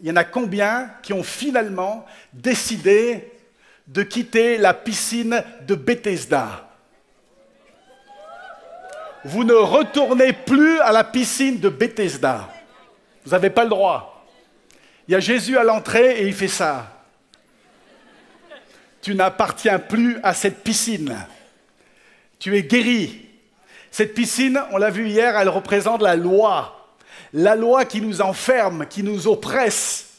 il y en a combien qui ont finalement décidé de quitter la piscine de Bethesda? Vous ne retournez plus à la piscine de Bethesda. Vous n'avez pas le droit. Il y a Jésus à l'entrée et il fait ça. Tu n'appartiens plus à cette piscine. Tu es guéri. Cette piscine, on l'a vu hier, elle représente la loi. La loi qui nous enferme, qui nous oppresse.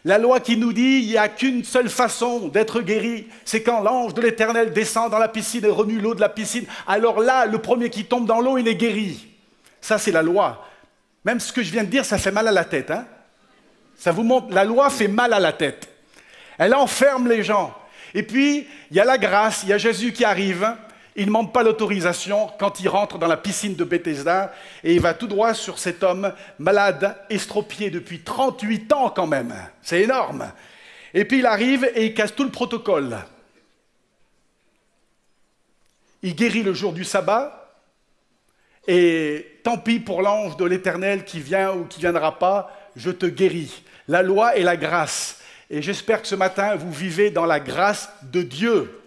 La loi qui nous dit il n'y a qu'une seule façon d'être guéri, c'est quand l'ange de l'Éternel descend dans la piscine et remue l'eau de la piscine. Alors là, le premier qui tombe dans l'eau, il est guéri. Ça, c'est la loi. Même ce que je viens de dire, ça fait mal à la tête. Hein? Ça vous montre, la loi fait mal à la tête. Elle enferme les gens. Et puis, il y a la grâce, il y a Jésus qui arrive. Il ne demande pas l'autorisation quand il rentre dans la piscine de Bethesda et il va tout droit sur cet homme malade, estropié depuis 38 ans quand même. C'est énorme. Et puis il arrive et il casse tout le protocole. Il guérit le jour du sabbat et tant pis pour l'ange de l'Éternel qui vient ou qui ne viendra pas, je te guéris. La loi et la grâce. Et j'espère que ce matin, vous vivez dans la grâce de Dieu.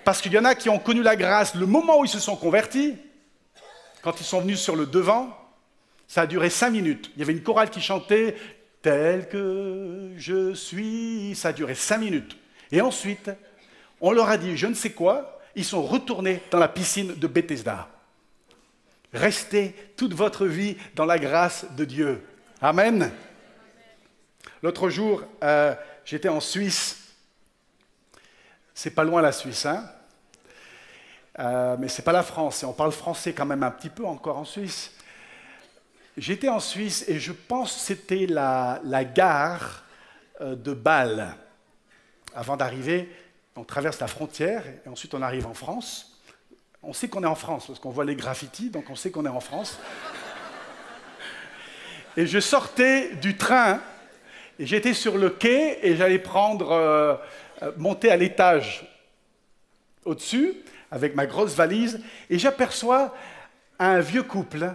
Parce qu'il y en a qui ont connu la grâce le moment où ils se sont convertis, quand ils sont venus sur le devant, ça a duré 5 minutes. Il y avait une chorale qui chantait « Tel que je suis », ça a duré 5 minutes. Et ensuite, on leur a dit je ne sais quoi, ils sont retournés dans la piscine de Bethesda. Restez toute votre vie dans la grâce de Dieu. Amen. L'autre jour, j'étais en Suisse. C'est pas loin la Suisse, hein? Mais c'est pas la France. Et on parle français quand même un petit peu encore en Suisse. J'étais en Suisse et je pense que c'était la gare de Bâle. Avant d'arriver, on traverse la frontière et ensuite on arrive en France. On sait qu'on est en France parce qu'on voit les graffitis, donc on sait qu'on est en France. Et je sortais du train et j'étais sur le quai et j'allais monter à l'étage au-dessus avec ma grosse valise et j'aperçois un vieux couple,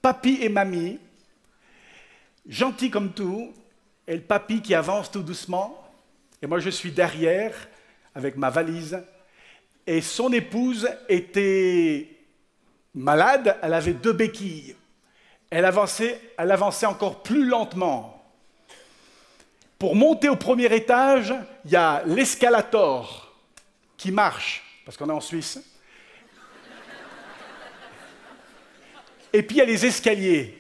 papy et mamie, gentil comme tout, et le papy qui avance tout doucement et moi je suis derrière avec ma valise et son épouse était malade, elle avait 2 béquilles. Elle avançait encore plus lentement. Pour monter au premier étage, il y a l'escalator qui marche, parce qu'on est en Suisse. Et puis il y a les escaliers.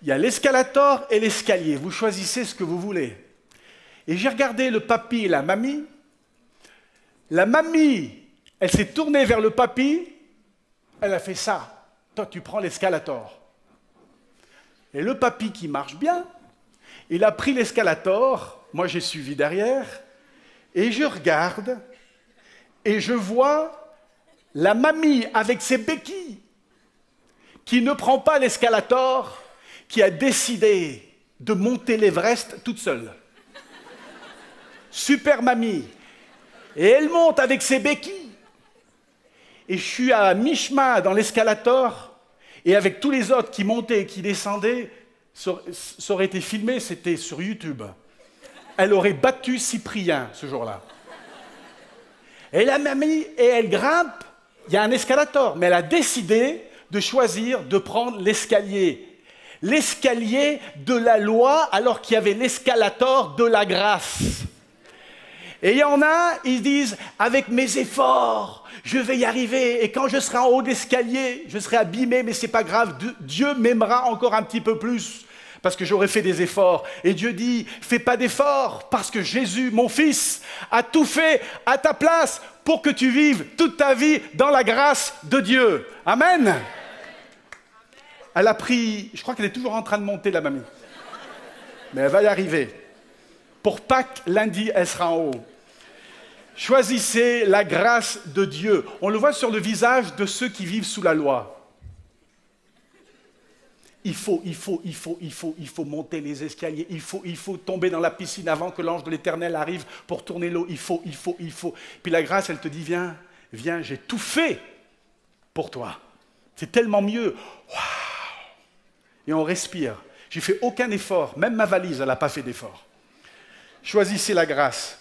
Il y a l'escalator et l'escalier. Vous choisissez ce que vous voulez. Et j'ai regardé le papy et la mamie. La mamie, elle s'est tournée vers le papy. Elle a fait ça. Toi, tu prends l'escalator. Et le papy qui marche bien, il a pris l'escalator, moi j'ai suivi derrière, et je regarde, et je vois la mamie avec ses béquilles, qui ne prend pas l'escalator, qui a décidé de monter l'Everest toute seule. Super mamie. Et elle monte avec ses béquilles. Et je suis à mi-chemin dans l'escalator, et avec tous les autres qui montaient et qui descendaient, ça aurait été filmé, c'était sur YouTube. Elle aurait battu Cyprien ce jour-là. Et la mamie, et elle grimpe, il y a un escalator, mais elle a décidé de choisir de prendre l'escalier. L'escalier de la loi, alors qu'il y avait l'escalator de la grâce. Et il y en a, ils disent, avec mes efforts, je vais y arriver, et quand je serai en haut d'escalier, je serai abîmé, mais c'est pas grave, Dieu m'aimera encore un petit peu plus, parce que j'aurai fait des efforts. Et Dieu dit, fais pas d'efforts, parce que Jésus, mon fils, a tout fait à ta place pour que tu vives toute ta vie dans la grâce de Dieu. Amen. Elle a pris, je crois qu'elle est toujours en train de monter, la mamie. Mais elle va y arriver. Pour Pâques, lundi, elle sera en haut. Choisissez la grâce de Dieu. On le voit sur le visage de ceux qui vivent sous la loi. Il faut monter les escaliers. Il faut tomber dans la piscine avant que l'ange de l'Éternel arrive pour tourner l'eau. Il faut. Puis la grâce, elle te dit, viens, j'ai tout fait pour toi. C'est tellement mieux. Waouh! Et on respire. J'ai fait aucun effort, même ma valise, elle n'a pas fait d'effort. Choisissez la grâce.